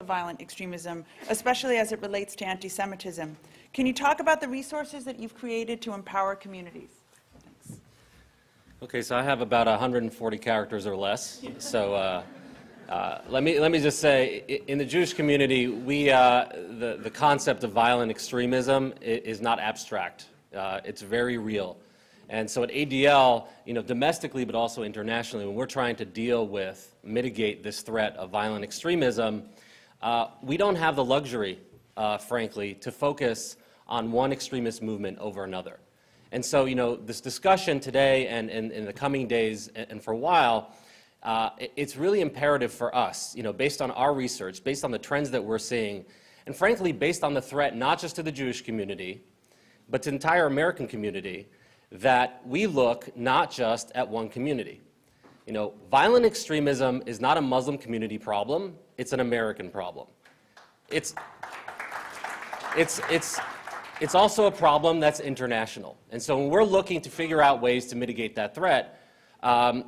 violent extremism, especially as it relates to anti-Semitism. Can you talk about the resources that you've created to empower communities? Thanks. Okay, so I have about 140 characters or less. So let me just say, in the Jewish community, the concept of violent extremism is not abstract. It's very real. And so at ADL, domestically but also internationally, when we're trying to deal with, mitigate this threat of violent extremism, we don't have the luxury, frankly, to focus on one extremist movement over another. And so, this discussion today and in the coming days and for a while, it's really imperative for us, based on our research, based on the trends that we're seeing, and frankly, based on the threat not just to the Jewish community, but to the entire American community, that we look not just at one community. Violent extremism is not a Muslim community problem, it's an American problem. It's also a problem that's international. And so when we're looking to figure out ways to mitigate that threat,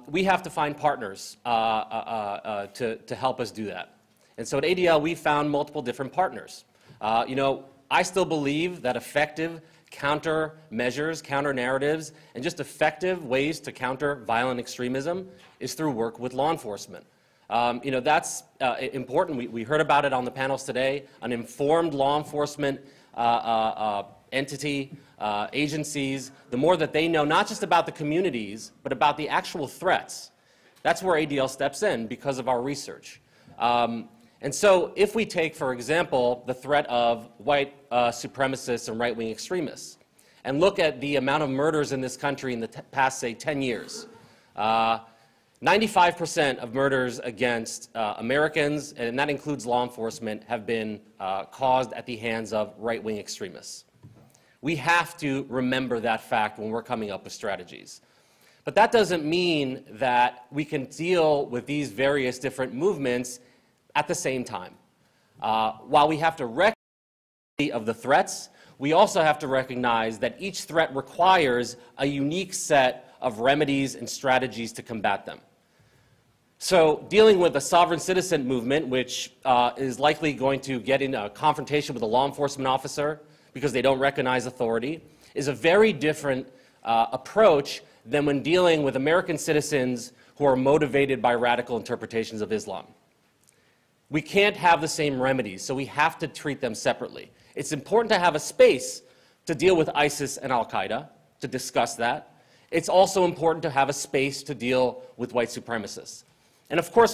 we have to find partners to help us do that. And so at ADL, we found multiple different partners. I still believe that effective countermeasures, counter-narratives, and just effective ways to counter violent extremism is through work with law enforcement. That's important. We heard about it on the panels today. An informed law enforcement entity, agencies, the more that they know not just about the communities, but about the actual threats. That's where ADL steps in because of our research. And so if we take, for example, the threat of white supremacists and right-wing extremists, and look at the amount of murders in this country in the past, say, 10 years, 95% of murders against Americans, and that includes law enforcement, have been caused at the hands of right-wing extremists. We have to remember that fact when we're coming up with strategies. But that doesn't mean that we can deal with these various different movements at the same time. While we have to recognize of the threats, we also have to recognize that each threat requires a unique set of remedies and strategies to combat them. So dealing with a sovereign citizen movement, which is likely going to get in a confrontation with a law enforcement officer because they don't recognize authority, is a very different approach than when dealing with American citizens who are motivated by radical interpretations of Islam. We can't have the same remedies, so we have to treat them separately. It's important to have a space to deal with ISIS and al-Qaeda, to discuss that. It's also important to have a space to deal with white supremacists. And of course, we